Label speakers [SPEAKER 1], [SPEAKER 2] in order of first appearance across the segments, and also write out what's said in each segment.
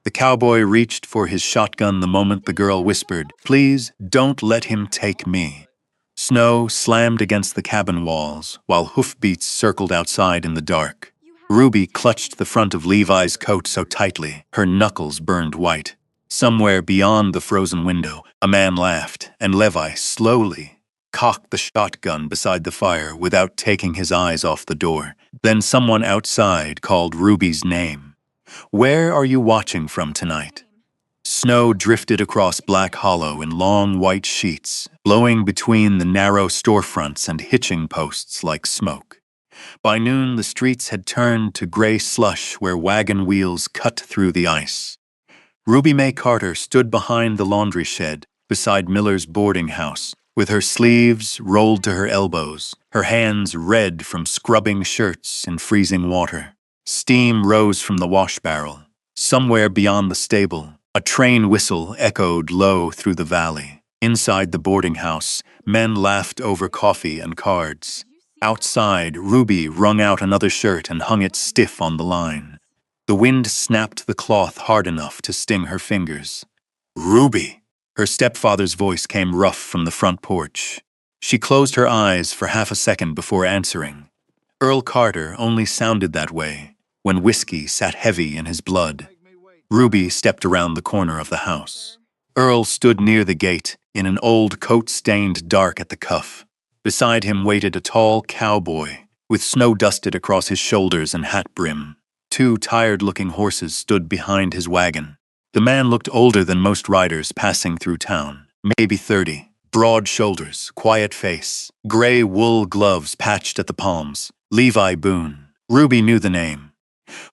[SPEAKER 1] The cowboy reached for his shotgun the moment the girl whispered, "Please, don't let him take me." Snow slammed against the cabin walls, while hoofbeats circled outside in the dark. Ruby clutched the front of Levi's coat so tightly, her knuckles burned white. Somewhere beyond the frozen window, a man laughed, and Levi slowly cocked the shotgun beside the fire without taking his eyes off the door. Then someone outside called Ruby's name. "Where are you watching from tonight?" Snow drifted across Black Hollow in long white sheets, blowing between the narrow storefronts and hitching posts like smoke. By noon, the streets had turned to gray slush where wagon wheels cut through the ice. Ruby Mae Carter stood behind the laundry shed beside Miller's boarding house, with her sleeves rolled to her elbows, her hands red from scrubbing shirts in freezing water. Steam rose from the wash barrel. Somewhere beyond the stable, a train whistle echoed low through the valley. Inside the boarding house, men laughed over coffee and cards. Outside, Ruby wrung out another shirt and hung it stiff on the line. The wind snapped the cloth hard enough to sting her fingers. "Ruby!" Her stepfather's voice came rough from the front porch. She closed her eyes for half a second before answering. Earl Carter only sounded that way when whiskey sat heavy in his blood. Ruby stepped around the corner of the house. Earl stood near the gate, in an old coat stained dark at the cuff. Beside him waited a tall cowboy, with snow dusted across his shoulders and hat brim. Two tired-looking horses stood behind his wagon. The man looked older than most riders passing through town, maybe 30. Broad shoulders, quiet face, gray wool gloves patched at the palms. Levi Boone. Ruby knew the name.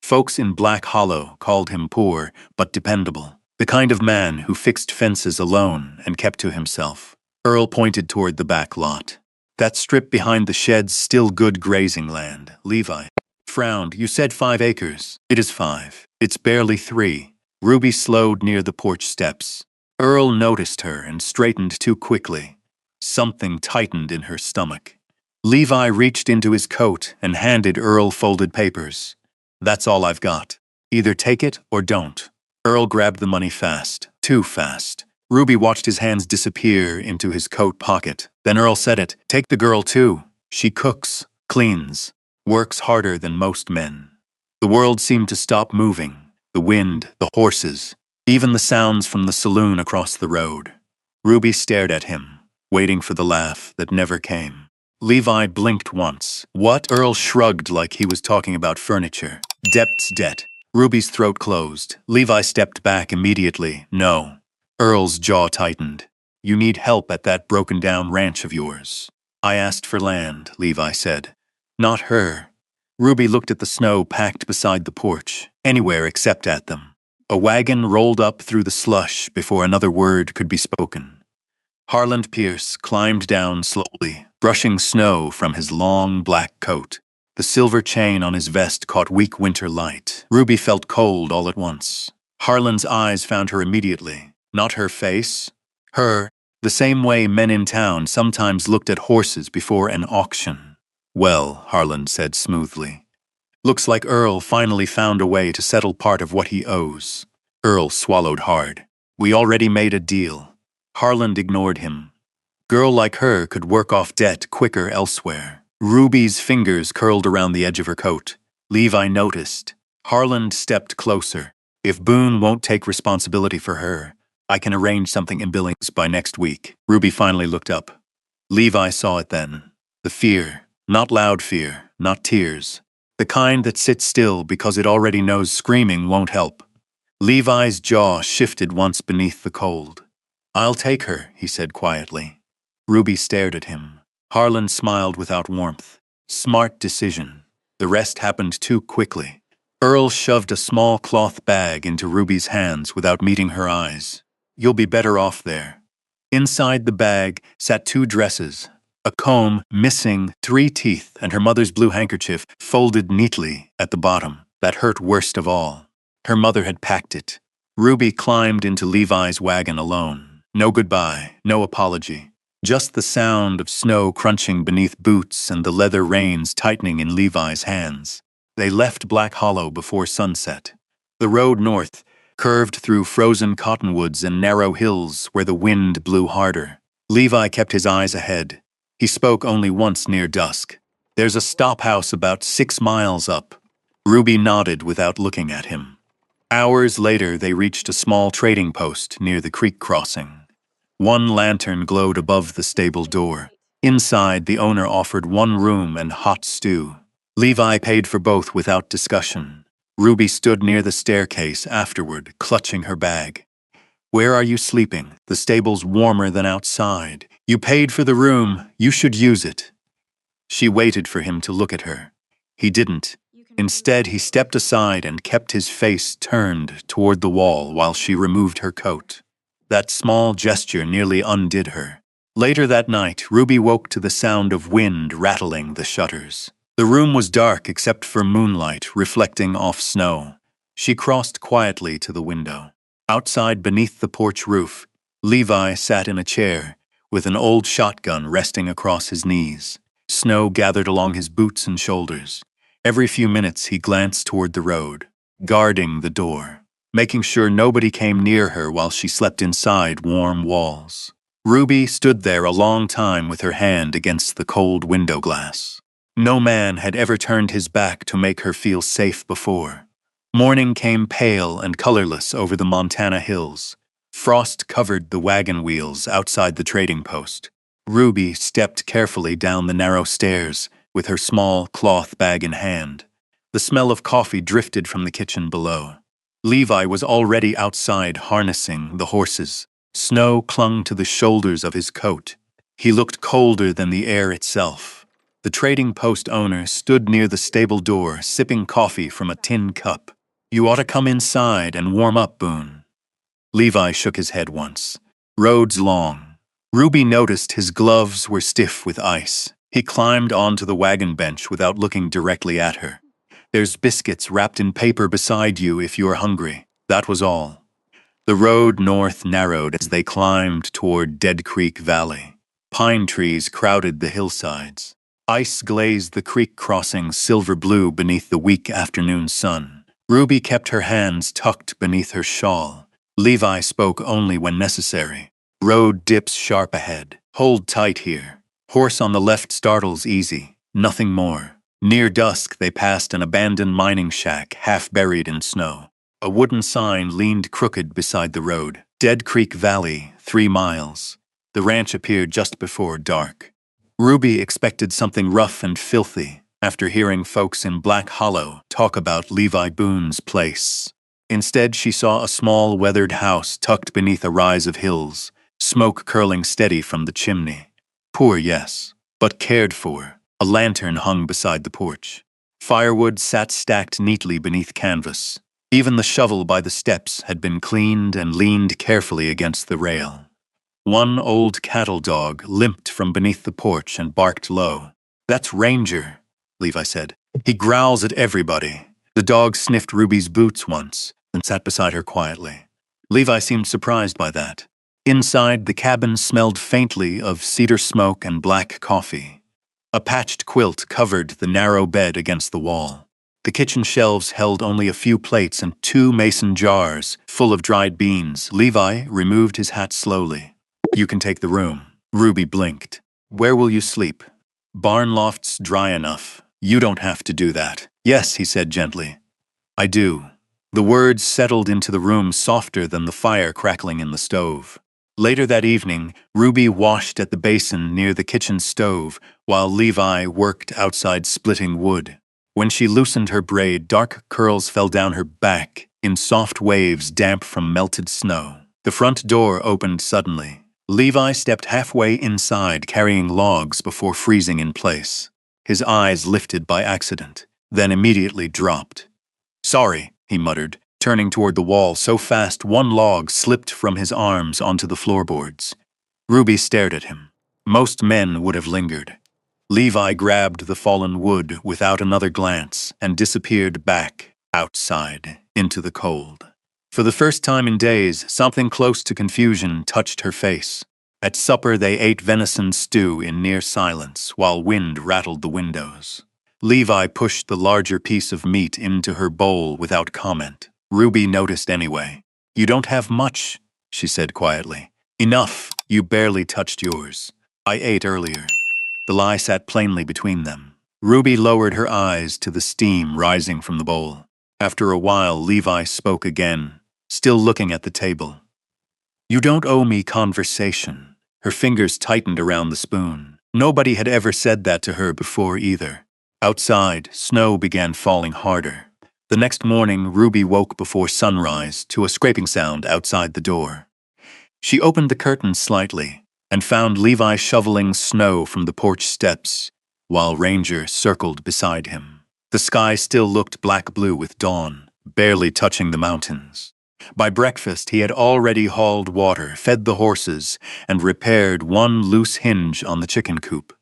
[SPEAKER 1] Folks in Black Hollow called him poor but dependable, the kind of man who fixed fences alone and kept to himself. Earl pointed toward the back lot. "That strip behind the shed's still good grazing land." Levi frowned. "You said 5 acres. It is 5. It's barely 3. Ruby slowed near the porch steps. Earl noticed her and straightened too quickly. Something tightened in her stomach. Levi reached into his coat and handed Earl folded papers. "That's all I've got. Either take it or don't." Earl grabbed the money fast, too fast. Ruby watched his hands disappear into his coat pocket. Then Earl said it. "Take the girl too. She cooks, cleans, works harder than most men." The world seemed to stop moving. The wind, the horses, even the sounds from the saloon across the road. Ruby stared at him, waiting for the laugh that never came. Levi blinked once. "What?" Earl shrugged like he was talking about furniture. "Debt's debt." Ruby's throat closed. Levi stepped back immediately. "No." Earl's jaw tightened. "You need help at that broken-down ranch of yours." "I asked for land," Levi said. "Not her." Ruby looked at the snow packed beside the porch, anywhere except at them. A wagon rolled up through the slush before another word could be spoken. Harland Pierce climbed down slowly, brushing snow from his long black coat. The silver chain on his vest caught weak winter light. Ruby felt cold all at once. Harland's eyes found her immediately. Not her face. Her, the same way men in town sometimes looked at horses before an auction. "Well," Harland said smoothly. "Looks like Earl finally found a way to settle part of what he owes." Earl swallowed hard. "We already made a deal." Harland ignored him. Girl like her could work off debt quicker elsewhere. Ruby's fingers curled around the edge of her coat. Levi noticed. Harland stepped closer. "If Boone won't take responsibility for her, I can arrange something in Billings by next week." Ruby finally looked up. Levi saw it then. The fear. Not loud fear, not tears. The kind that sits still because it already knows screaming won't help. Levi's jaw shifted once beneath the cold. "I'll take her," he said quietly. Ruby stared at him. Harland smiled without warmth. Smart decision. The rest happened too quickly. Earl shoved a small cloth bag into Ruby's hands without meeting her eyes. "You'll be better off there." Inside the bag sat 2 dresses, a comb missing 3 teeth, and her mother's blue handkerchief folded neatly at the bottom. That hurt worst of all. Her mother had packed it. Ruby climbed into Levi's wagon alone. No goodbye, no apology. Just the sound of snow crunching beneath boots and the leather reins tightening in Levi's hands. They left Black Hollow before sunset. The road north, curved through frozen cottonwoods and narrow hills where the wind blew harder. Levi kept his eyes ahead. He spoke only once near dusk. "There's a stop house about 6 miles up." Ruby nodded without looking at him. Hours later, they reached a small trading post near the creek crossing. One lantern glowed above the stable door. Inside, the owner offered one room and hot stew. Levi paid for both without discussion. Ruby stood near the staircase afterward, clutching her bag. "Where are you sleeping? The stable's warmer than outside. You paid for the room. You should use it." She waited for him to look at her. He didn't. Instead, he stepped aside and kept his face turned toward the wall while she removed her coat. That small gesture nearly undid her. Later that night, Ruby woke to the sound of wind rattling the shutters. The room was dark except for moonlight reflecting off snow. She crossed quietly to the window. Outside, beneath the porch roof, Levi sat in a chair, with an old shotgun resting across his knees. Snow gathered along his boots and shoulders. Every few minutes he glanced toward the road, guarding the door, making sure nobody came near her while she slept inside warm walls. Ruby stood there a long time with her hand against the cold window glass. No man had ever turned his back to make her feel safe before. Morning came pale and colorless over the Montana hills. Frost covered the wagon wheels outside the trading post. Ruby stepped carefully down the narrow stairs with her small cloth bag in hand. The smell of coffee drifted from the kitchen below. Levi was already outside harnessing the horses. Snow clung to the shoulders of his coat. He looked colder than the air itself. The trading post owner stood near the stable door, sipping coffee from a tin cup. "You ought to come inside and warm up, Boone." Levi shook his head once. "Road's long." Ruby noticed his gloves were stiff with ice. He climbed onto the wagon bench without looking directly at her. "There's biscuits wrapped in paper beside you if you are hungry." That was all. The road north narrowed as they climbed toward Dead Creek Valley. Pine trees crowded the hillsides. Ice glazed the creek crossing silver blue beneath the weak afternoon sun. Ruby kept her hands tucked beneath her shawl. Levi spoke only when necessary. "Road dips sharp ahead. Hold tight here. Horse on the left startles easy. Nothing more." Near dusk, they passed an abandoned mining shack half buried in snow. A wooden sign leaned crooked beside the road. "Dead Creek Valley, 3 miles." The ranch appeared just before dark. Ruby expected something rough and filthy after hearing folks in Black Hollow talk about Levi Boone's place. Instead, she saw a small weathered house tucked beneath a rise of hills, smoke curling steady from the chimney. Poor, yes, but cared for. A lantern hung beside the porch. Firewood sat stacked neatly beneath canvas. Even the shovel by the steps had been cleaned and leaned carefully against the rail. One old cattle dog limped from beneath the porch and barked low. "That's Ranger," Levi said. "He growls at everybody." The dog sniffed Ruby's boots once and sat beside her quietly. Levi seemed surprised by that. Inside, the cabin smelled faintly of cedar smoke and black coffee. A patched quilt covered the narrow bed against the wall. The kitchen shelves held only a few plates and 2 mason jars full of dried beans. Levi removed his hat slowly. "You can take the room." Ruby blinked. "Where will you sleep?" "Barn loft's dry enough. You don't have to do that." "Yes," he said gently. "I do." The words settled into the room softer than the fire crackling in the stove. Later that evening, Ruby washed at the basin near the kitchen stove while Levi worked outside splitting wood. When she loosened her braid, dark curls fell down her back in soft waves damp from melted snow. The front door opened suddenly. Levi stepped halfway inside, carrying logs before freezing in place. His eyes lifted by accident, then immediately dropped. "Sorry," he muttered, turning toward the wall so fast one log slipped from his arms onto the floorboards. Ruby stared at him. Most men would have lingered. Levi grabbed the fallen wood without another glance and disappeared back outside into the cold. For the first time in days, something close to confusion touched her face. At supper, they ate venison stew in near silence while wind rattled the windows. Levi pushed the larger piece of meat into her bowl without comment. Ruby noticed anyway. You don't have much, she said quietly. Enough. You barely touched yours. I ate earlier. The lie sat plainly between them. Ruby lowered her eyes to the steam rising from the bowl. After a while, Levi spoke again, still looking at the table. You don't owe me conversation. Her fingers tightened around the spoon. Nobody had ever said that to her before either. Outside, snow began falling harder. The next morning, Ruby woke before sunrise to a scraping sound outside the door. She opened the curtains slightly and found Levi shoveling snow from the porch steps, while Ranger circled beside him. The sky still looked black-blue with dawn, barely touching the mountains. By breakfast, he had already hauled water, fed the horses, and repaired one loose hinge on the chicken coop.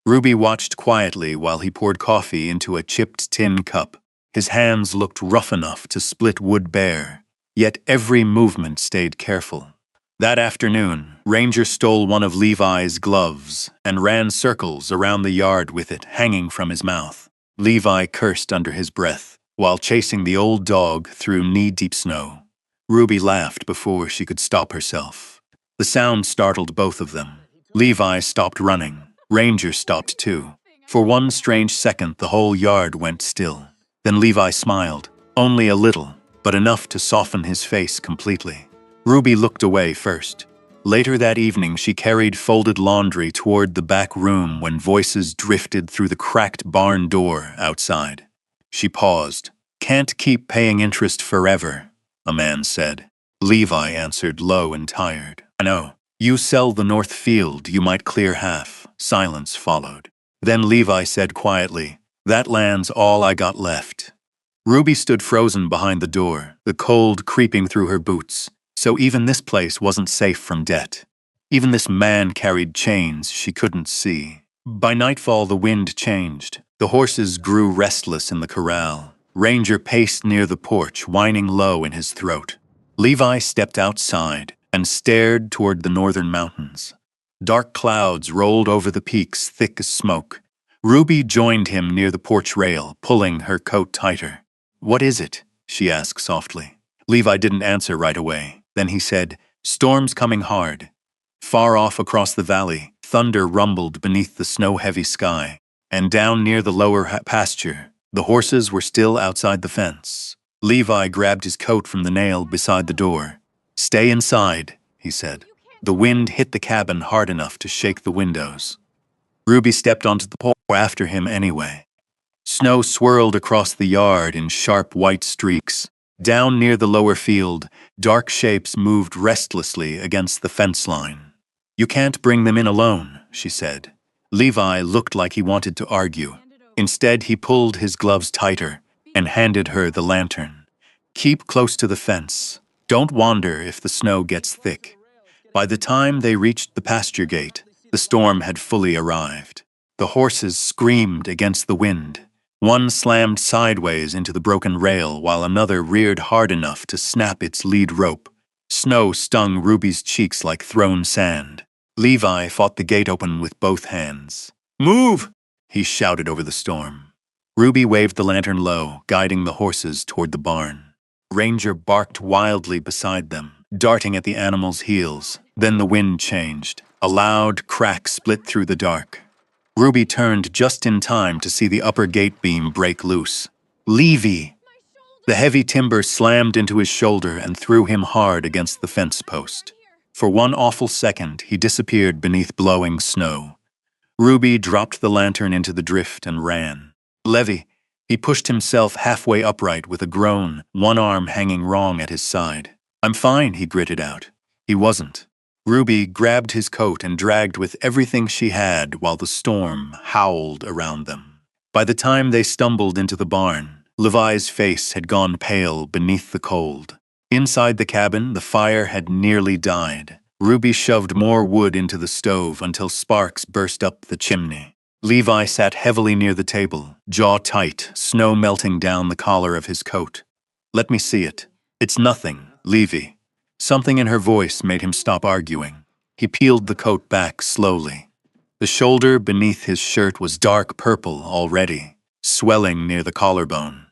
[SPEAKER 1] Ruby watched quietly while he poured coffee into a chipped tin cup. His hands looked rough enough to split wood bare, yet every movement stayed careful. That afternoon, Ranger stole one of Levi's gloves and ran circles around the yard with it hanging from his mouth. Levi cursed under his breath while chasing the old dog through knee-deep snow. Ruby laughed before she could stop herself. The sound startled both of them. Levi stopped running. Ranger stopped too. For one strange second, the whole yard went still. Then Levi smiled, only a little, but enough to soften his face completely. Ruby looked away first. Later that evening, she carried folded laundry toward the back room when voices drifted through the cracked barn door outside. She paused. Can't keep paying interest forever, a man said. Levi answered low and tired. I know. You sell the north field, you might clear half. Silence followed. Then Levi said quietly, that land's all I got left. Ruby stood frozen behind the door, the cold creeping through her boots. So even this place wasn't safe from debt. Even this man carried chains she couldn't see. By nightfall, the wind changed. The horses grew restless in the corral. Ranger paced near the porch, whining low in his throat. Levi stepped outside and stared toward the northern mountains. Dark clouds rolled over the peaks, thick as smoke. Ruby joined him near the porch rail, pulling her coat tighter. What is it? She asked softly. Levi didn't answer right away. Then he said, storm's coming hard. Far off across the valley, thunder rumbled beneath the snow-heavy sky, and down near the lower pasture, the horses were still outside the fence. Levi grabbed his coat from the nail beside the door. Stay inside, he said. The wind hit the cabin hard enough to shake the windows. Ruby stepped onto the porch after him anyway. Snow swirled across the yard in sharp white streaks. Down near the lower field, dark shapes moved restlessly against the fence line. You can't bring them in alone, she said. Levi looked like he wanted to argue. Instead, he pulled his gloves tighter and handed her the lantern. Keep close to the fence. Don't wander if the snow gets thick. By the time they reached the pasture gate, the storm had fully arrived. The horses screamed against the wind. One slammed sideways into the broken rail while another reared hard enough to snap its lead rope. Snow stung Ruby's cheeks like thrown sand. Levi fought the gate open with both hands. Move! He shouted over the storm. Ruby waved the lantern low, guiding the horses toward the barn. Ranger barked wildly beside them, darting at the animals' heels. Then the wind changed. A loud crack split through the dark. Ruby turned just in time to see the upper gate beam break loose. Levi! The heavy timber slammed into his shoulder and threw him hard against the fence post. For one awful second, he disappeared beneath blowing snow. Ruby dropped the lantern into the drift and ran. Levi! He pushed himself halfway upright with a groan, one arm hanging wrong at his side. I'm fine, he gritted out. He wasn't. Ruby grabbed his coat and dragged with everything she had while the storm howled around them. By the time they stumbled into the barn, Levi's face had gone pale beneath the cold. Inside the cabin, the fire had nearly died. Ruby shoved more wood into the stove until sparks burst up the chimney. Levi sat heavily near the table, jaw tight, snow melting down the collar of his coat. Let me see it. It's nothing, Levi. Something in her voice made him stop arguing. He peeled the coat back slowly. The shoulder beneath his shirt was dark purple already, swelling near the collarbone.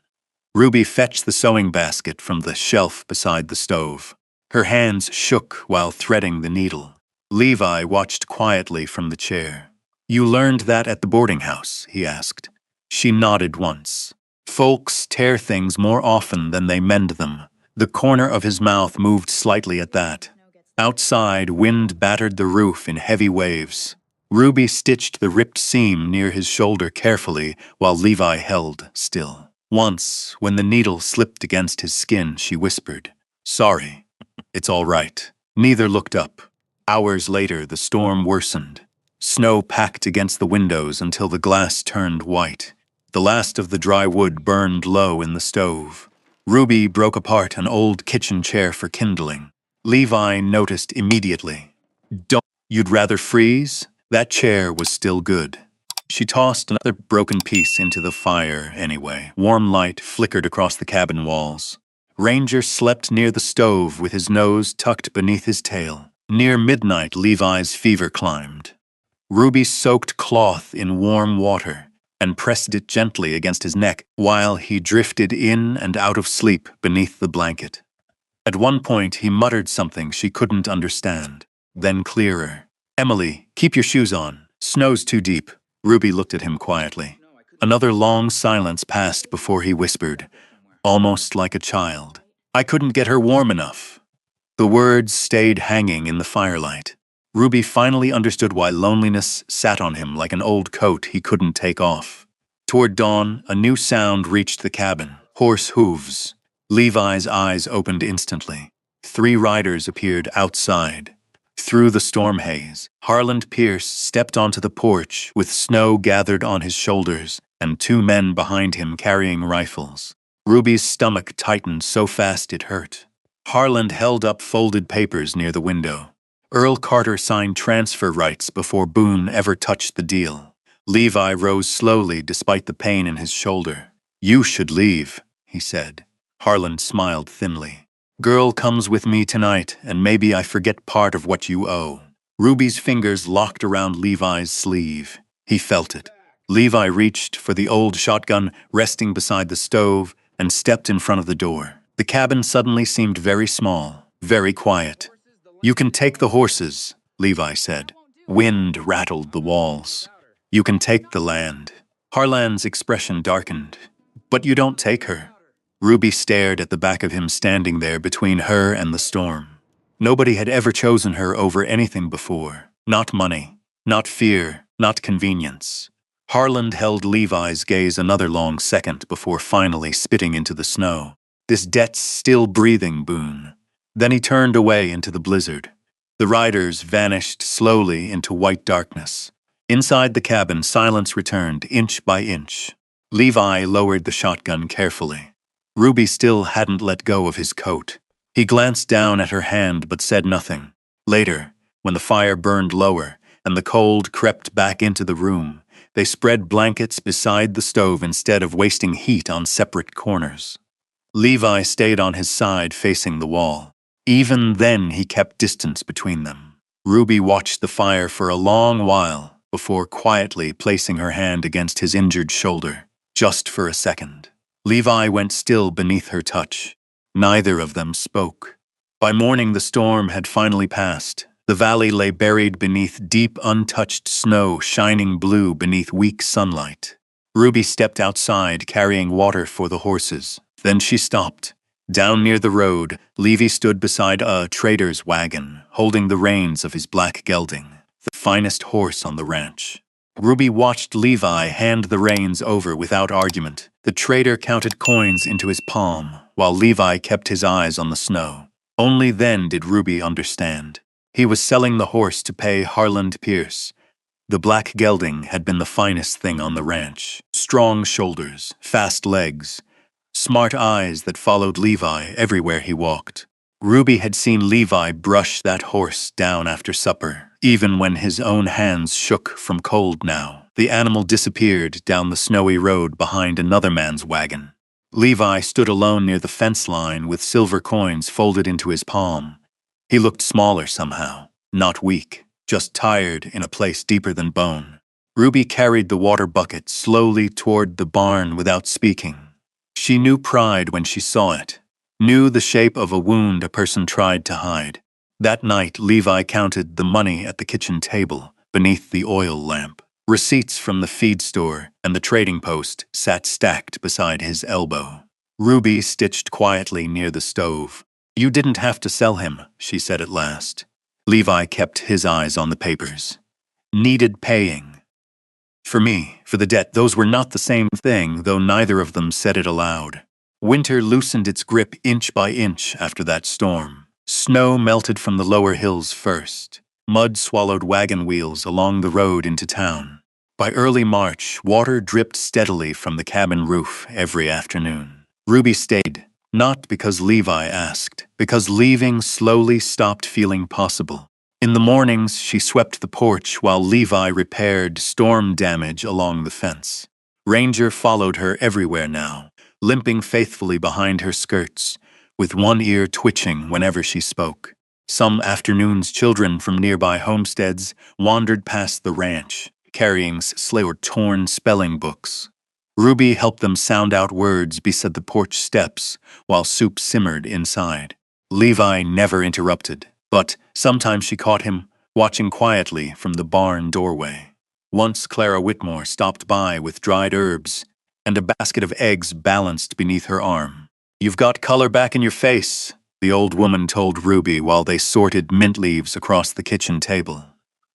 [SPEAKER 1] Ruby fetched the sewing basket from the shelf beside the stove. Her hands shook while threading the needle. Levi watched quietly from the chair. "You learned that at the boarding house?" he asked. She nodded once. "Folks tear things more often than they mend them." The corner of his mouth moved slightly at that. Outside, wind battered the roof in heavy waves. Ruby stitched the ripped seam near his shoulder carefully while Levi held still. Once, when the needle slipped against his skin, she whispered, "Sorry, it's all right." Neither looked up. Hours later, the storm worsened. Snow packed against the windows until the glass turned white. The last of the dry wood burned low in the stove. Ruby broke apart an old kitchen chair for kindling. Levi noticed immediately. "Don't you'd rather freeze?" That chair was still good. She tossed another broken piece into the fire anyway. Warm light flickered across the cabin walls. Ranger slept near the stove with his nose tucked beneath his tail. Near midnight, Levi's fever climbed. Ruby soaked cloth in warm water and pressed it gently against his neck while he drifted in and out of sleep beneath the blanket. At one point, he muttered something she couldn't understand. Then clearer. "Emily, keep your shoes on. Snow's too deep." Ruby looked at him quietly. Another long silence passed before he whispered, almost like a child, "I couldn't get her warm enough." The words stayed hanging in the firelight. Ruby finally understood why loneliness sat on him like an old coat he couldn't take off. Toward dawn, a new sound reached the cabin. Horse hooves. Levi's eyes opened instantly. 3 riders appeared outside. Through the storm haze, Harland Pierce stepped onto the porch with snow gathered on his shoulders and 2 men behind him carrying rifles. Ruby's stomach tightened so fast it hurt. Harland held up folded papers near the window. Earl Carter signed transfer rights before Boone ever touched the deal. Levi rose slowly despite the pain in his shoulder. "You should leave," he said. Harland smiled thinly. "Girl comes with me tonight, and maybe I forget part of what you owe." Ruby's fingers locked around Levi's sleeve. He felt it. Levi reached for the old shotgun resting beside the stove and stepped in front of the door. The cabin suddenly seemed very small, very quiet. "You can take the horses," Levi said. Wind rattled the walls. "You can take the land." Harland's expression darkened. "But you don't take her." Ruby stared at the back of him standing there between her and the storm. Nobody had ever chosen her over anything before. Not money, not fear, not convenience. Harland held Levi's gaze another long second before finally spitting into the snow. "This debt's still breathing, Boone." Then he turned away into the blizzard. The riders vanished slowly into white darkness. Inside the cabin, silence returned, inch by inch. Levi lowered the shotgun carefully. Ruby still hadn't let go of his coat. He glanced down at her hand but said nothing. Later, when the fire burned lower and the cold crept back into the room, they spread blankets beside the stove instead of wasting heat on separate corners. Levi stayed on his side facing the wall. Even then, he kept distance between them. Ruby watched the fire for a long while before quietly placing her hand against his injured shoulder, just for a second. Levi went still beneath her touch. Neither of them spoke. By morning, the storm had finally passed. The valley lay buried beneath deep, untouched snow, shining blue beneath weak sunlight. Ruby stepped outside, carrying water for the horses. Then she stopped. Down near the road, Levi stood beside a trader's wagon, holding the reins of his black gelding, the finest horse on the ranch. Ruby watched Levi hand the reins over without argument. The trader counted coins into his palm, while Levi kept his eyes on the snow. Only then did Ruby understand. He was selling the horse to pay Harland Pierce. The black gelding had been the finest thing on the ranch. Strong shoulders, fast legs, smart eyes that followed Levi everywhere he walked. Ruby had seen Levi brush that horse down after supper, even when his own hands shook from cold now. The animal disappeared down the snowy road behind another man's wagon. Levi stood alone near the fence line with silver coins folded into his palm. He looked smaller somehow, not weak, just tired in a place deeper than bone. Ruby carried the water bucket slowly toward the barn without speaking. She knew pride when she saw it, knew the shape of a wound a person tried to hide. That night, Levi counted the money at the kitchen table, beneath the oil lamp. Receipts from the feed store and the trading post sat stacked beside his elbow. Ruby stitched quietly near the stove. "You didn't have to sell him," she said at last. Levi kept his eyes on the papers. "Needed paying." For me, for the debt, those were not the same thing, though neither of them said it aloud. Winter loosened its grip inch by inch after that storm. Snow melted from the lower hills first. Mud swallowed wagon wheels along the road into town. By early March, water dripped steadily from the cabin roof every afternoon. Ruby stayed, not because Levi asked, because leaving slowly stopped feeling possible. In the mornings, she swept the porch while Levi repaired storm damage along the fence. Ranger followed her everywhere now, limping faithfully behind her skirts, with one ear twitching whenever she spoke. Some afternoons, children from nearby homesteads wandered past the ranch, carrying slow or torn spelling books. Ruby helped them sound out words beside the porch steps while soup simmered inside. Levi never interrupted, but sometimes she caught him watching quietly from the barn doorway. Once Clara Whitmore stopped by with dried herbs and a basket of eggs balanced beneath her arm. "You've got color back in your face," the old woman told Ruby while they sorted mint leaves across the kitchen table.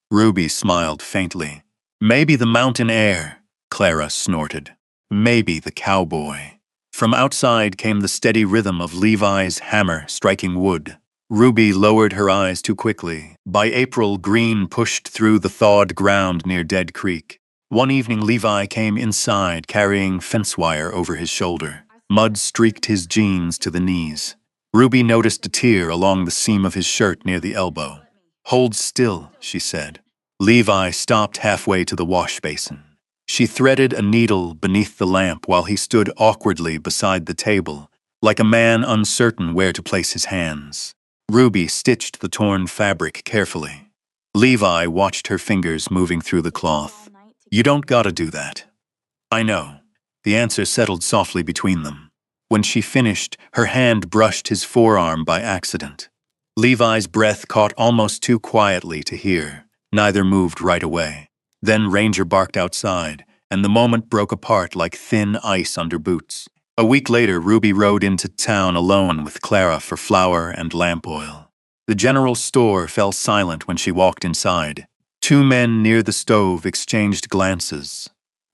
[SPEAKER 1] Ruby smiled faintly. "Maybe the mountain air," Clara snorted. "Maybe the cowboy." From outside came the steady rhythm of Levi's hammer striking wood. Ruby lowered her eyes too quickly. By April, green pushed through the thawed ground near Dead Creek. One evening, Levi came inside carrying fence wire over his shoulder. Mud streaked his jeans to the knees. Ruby noticed a tear along the seam of his shirt near the elbow. "Hold still," she said. Levi stopped halfway to the wash basin. She threaded a needle beneath the lamp while he stood awkwardly beside the table, like a man uncertain where to place his hands. Ruby stitched the torn fabric carefully. Levi watched her fingers moving through the cloth. "You don't gotta do that." "I know." The answer settled softly between them. When she finished, her hand brushed his forearm by accident. Levi's breath caught almost too quietly to hear. Neither moved right away. Then Ranger barked outside, and the moment broke apart like thin ice under boots. A week later, Ruby rode into town alone with Clara for flour and lamp oil. The general store fell silent when she walked inside. Two men near the stove exchanged glances.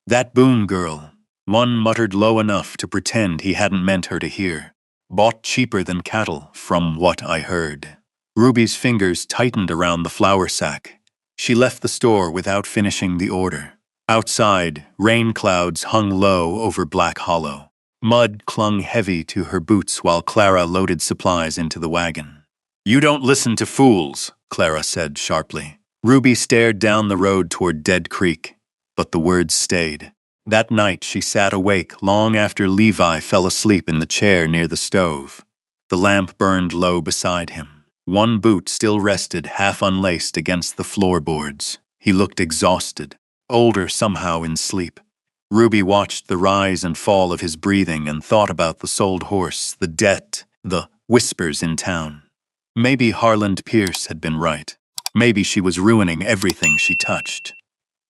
[SPEAKER 1] "That Boone girl," one muttered low enough to pretend he hadn't meant her to hear. "Bought cheaper than cattle, from what I heard." Ruby's fingers tightened around the flour sack. She left the store without finishing the order. Outside, rain clouds hung low over Black Hollow. Mud clung heavy to her boots while Clara loaded supplies into the wagon. "You don't listen to fools," Clara said sharply. Ruby stared down the road toward Dead Creek, but the words stayed. That night she sat awake long after Levi fell asleep in the chair near the stove. The lamp burned low beside him. One boot still rested half unlaced against the floorboards. He looked exhausted, older somehow in sleep. Ruby watched the rise and fall of his breathing and thought about the sold horse, the debt, the whispers in town. Maybe Harland Pierce had been right. Maybe she was ruining everything she touched.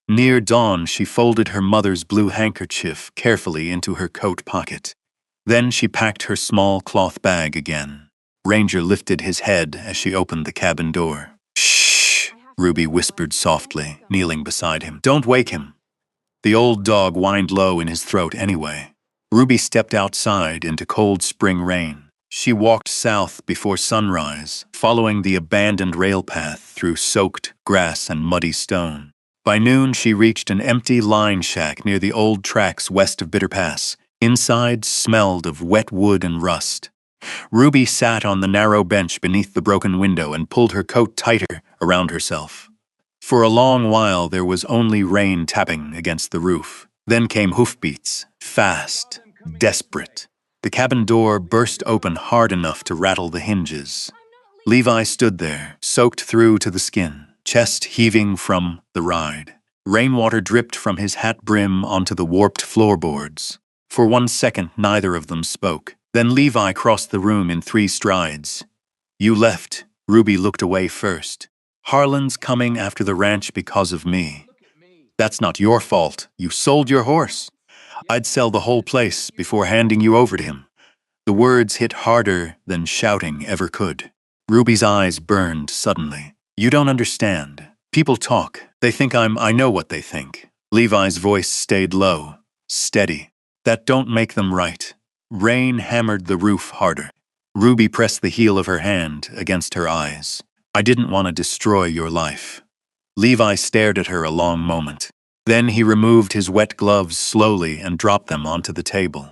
[SPEAKER 1] Near dawn, she folded her mother's blue handkerchief carefully into her coat pocket. Then she packed her small cloth bag again. Ranger lifted his head as she opened the cabin door. "Shh," Ruby whispered softly, kneeling beside him. "Don't wake him." The old dog whined low in his throat anyway. Ruby stepped outside into cold spring rain. She walked south before sunrise, following the abandoned rail path through soaked grass and muddy stone. By noon, she reached an empty line shack near the old tracks west of Bitter Pass. Inside smelled of wet wood and rust. Ruby sat on the narrow bench beneath the broken window and pulled her coat tighter around herself. For a long while, there was only rain tapping against the roof. Then came hoofbeats, fast, desperate. The cabin door burst open hard enough to rattle the hinges. Levi stood there, soaked through to the skin, chest heaving from the ride. Rainwater dripped from his hat brim onto the warped floorboards. For 1 second, neither of them spoke. Then Levi crossed the room in 3 strides. You left. Ruby looked away first. Harlan's coming after the ranch because of me. That's not your fault. You sold your horse. I'd sell the whole place before handing you over to him. The words hit harder than shouting ever could. Ruby's eyes burned suddenly. You don't understand. People talk. They think I know what they think. Levi's voice stayed low, steady. That don't make them right. Rain hammered the roof harder. Ruby pressed the heel of her hand against her eyes. I didn't want to destroy your life. Levi stared at her a long moment. Then he removed his wet gloves slowly and dropped them onto the table.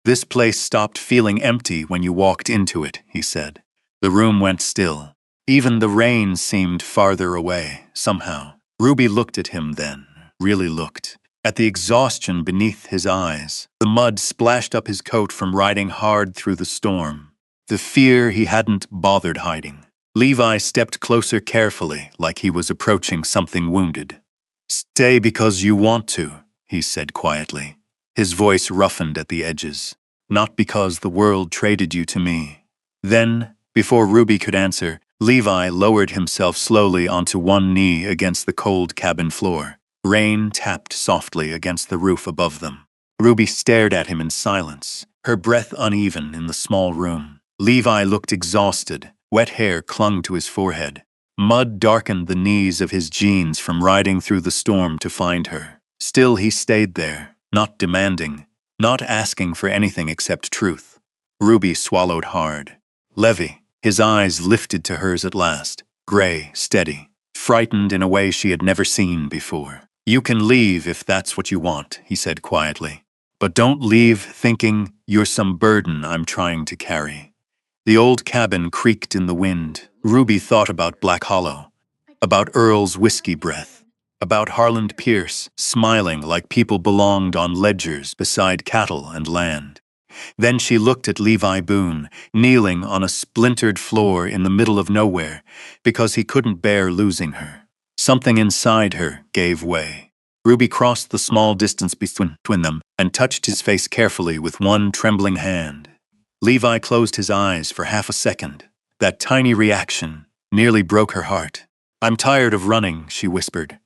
[SPEAKER 1] This place stopped feeling empty when you walked into it, he said. The room went still. Even the rain seemed farther away, somehow. Ruby looked at him then, really looked. At the exhaustion beneath his eyes, the mud splashed up his coat from riding hard through the storm. The fear he hadn't bothered hiding. Levi stepped closer carefully, like he was approaching something wounded. Stay because you want to, he said quietly. His voice roughened at the edges. Not because the world traded you to me. Then, before Ruby could answer, Levi lowered himself slowly onto one knee against the cold cabin floor. Rain tapped softly against the roof above them. Ruby stared at him in silence, her breath uneven in the small room. Levi looked exhausted. Wet hair clung to his forehead. Mud darkened the knees of his jeans from riding through the storm to find her. Still he stayed there, not demanding, not asking for anything except truth. Ruby swallowed hard. Levy, his eyes lifted to hers at last, gray, steady, frightened in a way she had never seen before. You can leave if that's what you want, he said quietly. But don't leave thinking you're some burden I'm trying to carry. The old cabin creaked in the wind. Ruby thought about Black Hollow, about Earl's whiskey breath, about Harland Pierce smiling like people belonged on ledgers beside cattle and land. Then she looked at Levi Boone, kneeling on a splintered floor in the middle of nowhere, because he couldn't bear losing her. Something inside her gave way. Ruby crossed the small distance between them and touched his face carefully with one trembling hand. Levi closed his eyes for half a second. That tiny reaction nearly broke her heart. I'm tired of running, she whispered.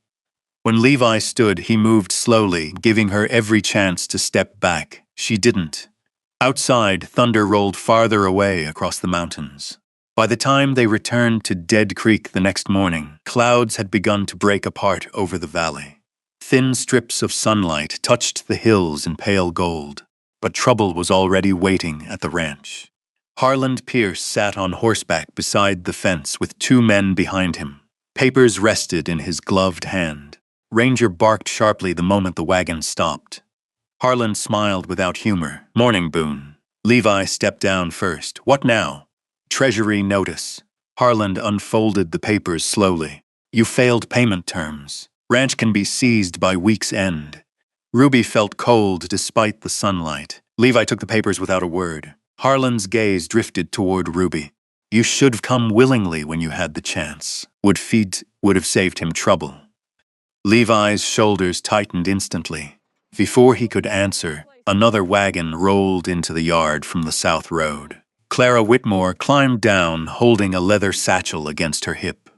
[SPEAKER 1] When Levi stood, he moved slowly, giving her every chance to step back. She didn't. Outside, thunder rolled farther away across the mountains. By the time they returned to Dead Creek the next morning, clouds had begun to break apart over the valley. Thin strips of sunlight touched the hills in pale gold, but trouble was already waiting at the ranch. Harland Pierce sat on horseback beside the fence with 2 men behind him. Papers rested in his gloved hand. Ranger barked sharply the moment the wagon stopped. Harland smiled without humor. Morning, Boone. Levi stepped down first. What now? Treasury notice. Harland unfolded the papers slowly. You failed payment terms. Ranch can be seized by week's end. Ruby felt cold despite the sunlight. Levi took the papers without a word. Harland's gaze drifted toward Ruby. You should have come willingly when you had the chance. Would have saved him trouble. Levi's shoulders tightened instantly. Before he could answer, another wagon rolled into the yard from the south road. Clara Whitmore climbed down, holding a leather satchel against her hip.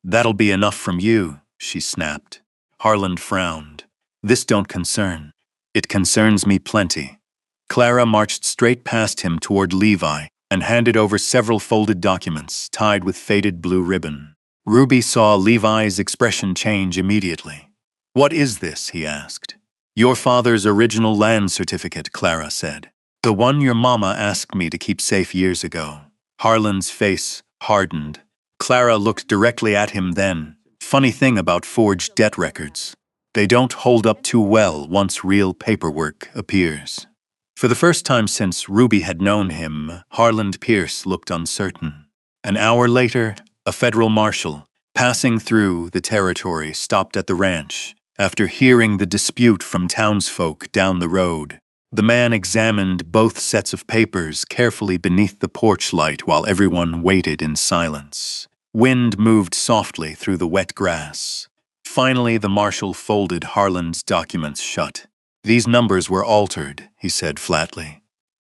[SPEAKER 1] That'll be enough from you, she snapped. Harland frowned. This don't concern. It concerns me plenty. Clara marched straight past him toward Levi and handed over several folded documents tied with faded blue ribbon. Ruby saw Levi's expression change immediately. What is this? He asked. Your father's original land certificate, Clara said. The one your mama asked me to keep safe years ago. Harland's face hardened. Clara looked directly at him then. Funny thing about forged debt records. They don't hold up too well once real paperwork appears. For the first time since Ruby had known him, Harland Pierce looked uncertain. An hour later, a federal marshal, passing through the territory, stopped at the ranch. After hearing the dispute from townsfolk down the road, the man examined both sets of papers carefully beneath the porch light while everyone waited in silence. Wind moved softly through the wet grass. Finally, the marshal folded Harland's documents shut. These numbers were altered, he said flatly.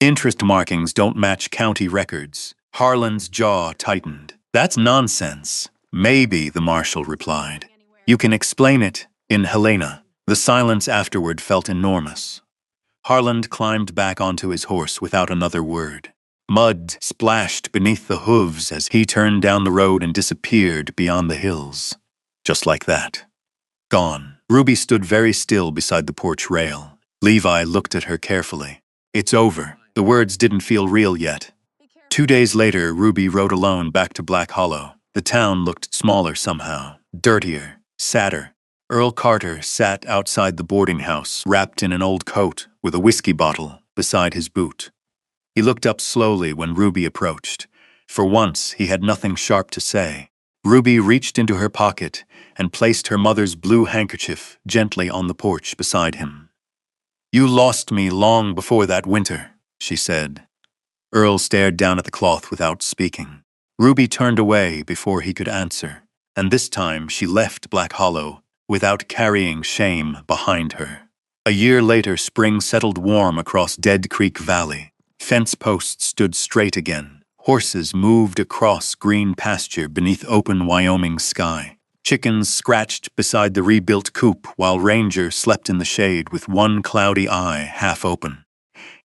[SPEAKER 1] Interest markings don't match county records. Harlan's jaw tightened. That's nonsense. Maybe, the marshal replied. You can explain it in Helena. The silence afterward felt enormous. Harlan climbed back onto his horse without another word. Mud splashed beneath the hooves as he turned down the road and disappeared beyond the hills. Just like that. Gone. Ruby stood very still beside the porch rail. Levi looked at her carefully. It's over. The words didn't feel real yet. 2 days later, Ruby rode alone back to Black Hollow. The town looked smaller somehow, dirtier, sadder. Earl Carter sat outside the boarding house, wrapped in an old coat, with a whiskey bottle beside his boot. He looked up slowly when Ruby approached. For once, he had nothing sharp to say. Ruby reached into her pocket and placed her mother's blue handkerchief gently on the porch beside him. You lost me long before that winter, she said. Earl stared down at the cloth without speaking. Ruby turned away before he could answer, and this time she left Black Hollow without carrying shame behind her. A year later, spring settled warm across Dead Creek Valley. Fence posts stood straight again. Horses moved across green pasture beneath open Wyoming sky. Chickens scratched beside the rebuilt coop while Ranger slept in the shade with one cloudy eye half open.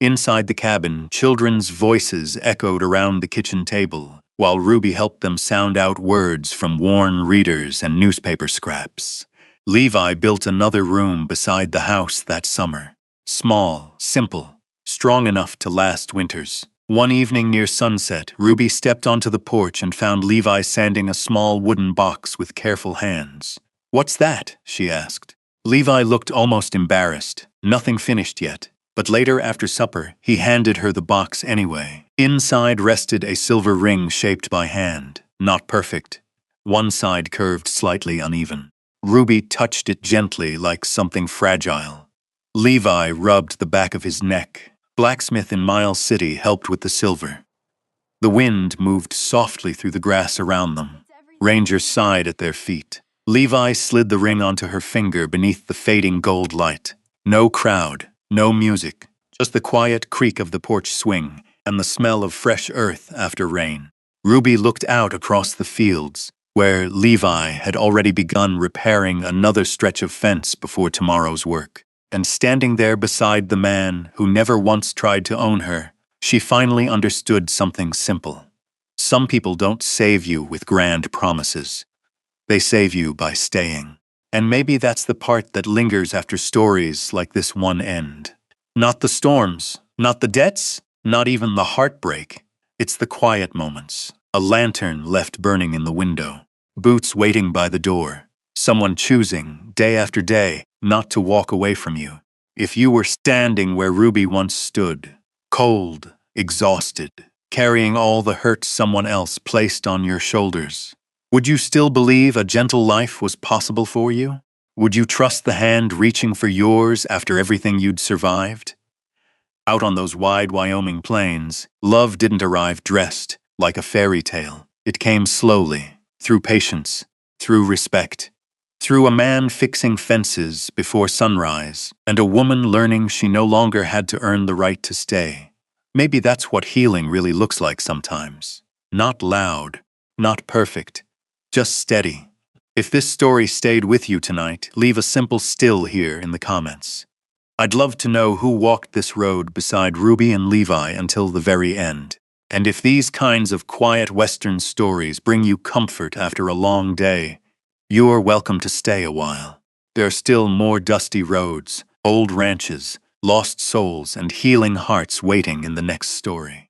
[SPEAKER 1] Inside the cabin, children's voices echoed around the kitchen table, while Ruby helped them sound out words from worn readers and newspaper scraps. Levi built another room beside the house that summer. Small, simple, strong enough to last winters. One evening near sunset, Ruby stepped onto the porch and found Levi sanding a small wooden box with careful hands. What's that? She asked. Levi looked almost embarrassed. Nothing finished yet. But later, after supper, he handed her the box anyway. Inside rested a silver ring shaped by hand. Not perfect. One side curved slightly uneven. Ruby touched it gently like something fragile. Levi rubbed the back of his neck. Blacksmith in Miles City helped with the silver. The wind moved softly through the grass around them. Ranger sighed at their feet. Levi slid the ring onto her finger beneath the fading gold light. No crowd, no music, just the quiet creak of the porch swing and the smell of fresh earth after rain. Ruby looked out across the fields, where Levi had already begun repairing another stretch of fence before tomorrow's work. And standing there beside the man who never once tried to own her, she finally understood something simple. Some people don't save you with grand promises. They save you by staying. And maybe that's the part that lingers after stories like this one end. Not the storms, not the debts, not even the heartbreak. It's the quiet moments. A lantern left burning in the window. Boots waiting by the door. Someone choosing, day after day, not to walk away from you. If you were standing where Ruby once stood, cold, exhausted, carrying all the hurt someone else placed on your shoulders, would you still believe a gentle life was possible for you? Would you trust the hand reaching for yours after everything you'd survived? Out on those wide Wyoming plains, love didn't arrive dressed like a fairy tale. It came slowly, through patience, through respect. Through a man fixing fences before sunrise, and a woman learning she no longer had to earn the right to stay. Maybe that's what healing really looks like sometimes. Not loud, not perfect, just steady. If this story stayed with you tonight, leave a simple still here in the comments. I'd love to know who walked this road beside Ruby and Levi until the very end. And if these kinds of quiet Western stories bring you comfort after a long day, you're welcome to stay a while. There are still more dusty roads, old ranches, lost souls, and healing hearts waiting in the next story.